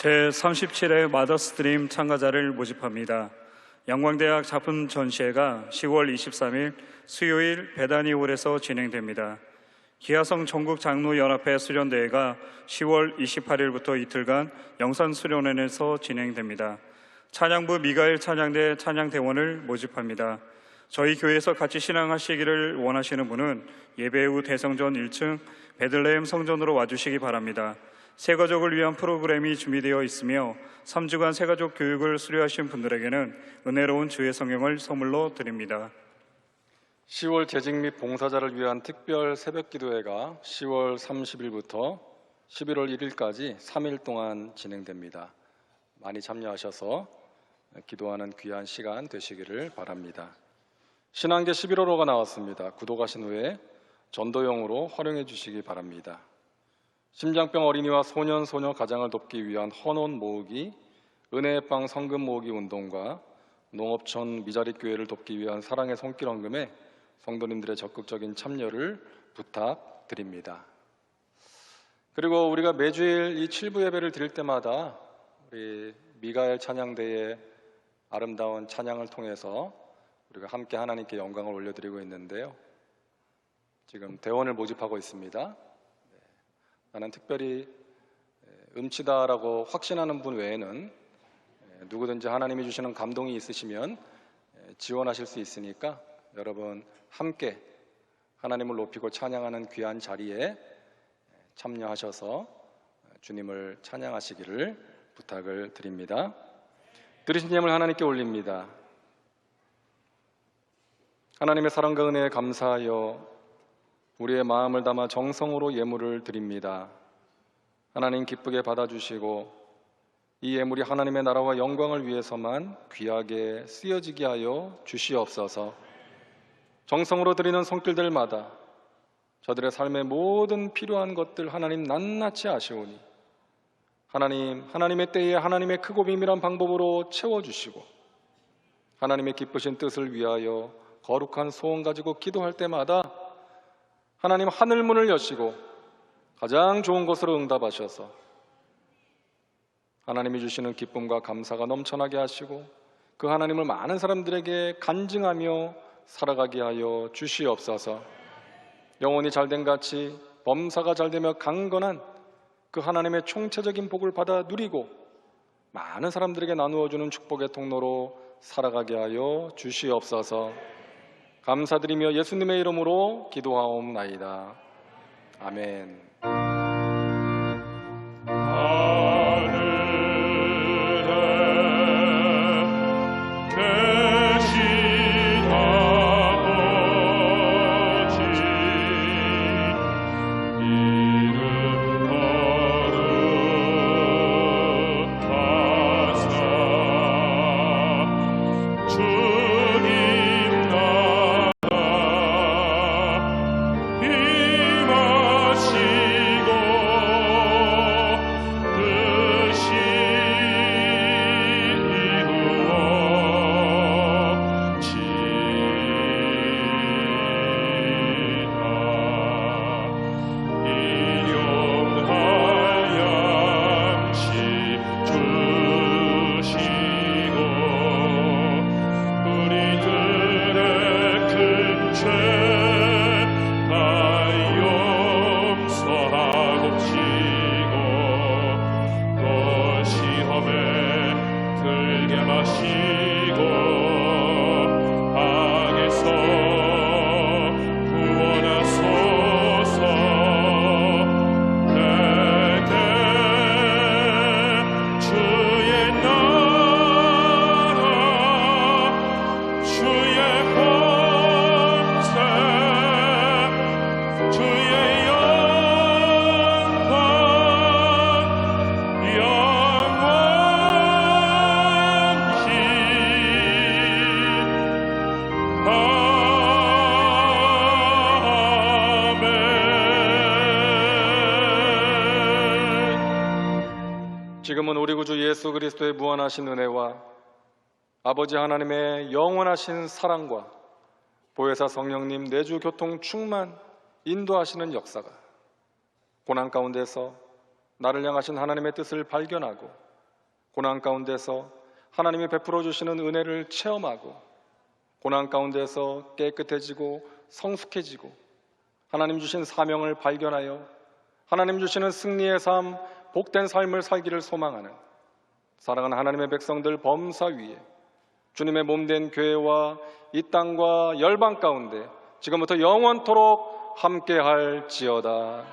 제37회 마더스드림 참가자를 모집합니다. 영광대학 작품 전시회가 10월 23일 수요일 베다니홀에서 진행됩니다. 기아성 전국장로연합회 수련대회가 10월 28일부터 이틀간 영산수련원에서 진행됩니다. 찬양부 미가엘 찬양대 찬양대원을 모집합니다. 저희 교회에서 같이 신앙하시기를 원하시는 분은 예배 후 대성전 1층 베들레헴 성전으로 와주시기 바랍니다. 새가족을 위한 프로그램이 준비되어 있으며 3주간 새가족 교육을 수료하신 분들에게는 은혜로운 주의 성경을 선물로 드립니다. 10월 재직 및 봉사자를 위한 특별 새벽기도회가 10월 30일부터 11월 1일까지 3일 동안 진행됩니다. 많이 참여하셔서 기도하는 귀한 시간 되시기를 바랍니다. 신앙계 11호로가 나왔습니다. 구독하신 후에 전도용으로 활용해 주시기 바랍니다. 심장병 어린이와 소년, 소녀 가장을 돕기 위한 헌옷 모으기, 은혜의 빵 성금 모으기 운동과 농업촌 미자립 교회를 돕기 위한 사랑의 손길 헌금에 성도님들의 적극적인 참여를 부탁드립니다. 그리고 우리가 매주일 이 7부 예배를 드릴 때마다 우리 미가엘 찬양대의 아름다운 찬양을 통해서 우리가 함께 하나님께 영광을 올려드리고 있는데요. 지금 대원을 모집하고 있습니다. 나는 특별히 음치다라고 확신하는 분 외에는 누구든지 하나님이 주시는 감동이 있으시면 지원하실 수 있으니까 여러분 함께 하나님을 높이고 찬양하는 귀한 자리에 참여하셔서 주님을 찬양하시기를 부탁을 드립니다. 들으신 예물 하나님께 올립니다. 하나님의 사랑과 은혜에 감사하여 우리의 마음을 담아 정성으로 예물을 드립니다. 하나님 기쁘게 받아주시고 이 예물이 하나님의 나라와 영광을 위해서만 귀하게 쓰여지게 하여 주시옵소서. 정성으로 드리는 손길들마다 저들의 삶의 모든 필요한 것들 하나님 낱낱이 아시오니 하나님의 때에 하나님의 크고 비밀한 방법으로 채워주시고 하나님의 기쁘신 뜻을 위하여 거룩한 소원 가지고 기도할 때마다 하나님 하늘문을 여시고 가장 좋은 것으로 응답하셔서 하나님이 주시는 기쁨과 감사가 넘쳐나게 하시고 그 하나님을 많은 사람들에게 간증하며 살아가게 하여 주시옵소서. 영혼이 잘된 같이 범사가 잘되며 강건한 그 하나님의 총체적인 복을 받아 누리고 많은 사람들에게 나누어주는 축복의 통로로 살아가게 하여 주시옵소서. 감사드리며 예수님의 이름으로 기도하옵나이다. 아멘. 지금은 우리 구주 예수 그리스도의 무한하신 은혜와 아버지 하나님의 영원하신 사랑과 보혜사 성령님 내주 교통 충만 인도하시는 역사가 고난 가운데서 나를 향하신 하나님의 뜻을 발견하고 고난 가운데서 하나님이 베풀어 주시는 은혜를 체험하고 고난 가운데서 깨끗해지고 성숙해지고 하나님 주신 사명을 발견하여 하나님 주시는 승리의 삶, 복된 삶을 살기를 소망하는 사랑하는 하나님의 백성들 범사 위에 주님의 몸된 교회와 이 땅과 열방 가운데 지금부터 영원토록 함께할지어다.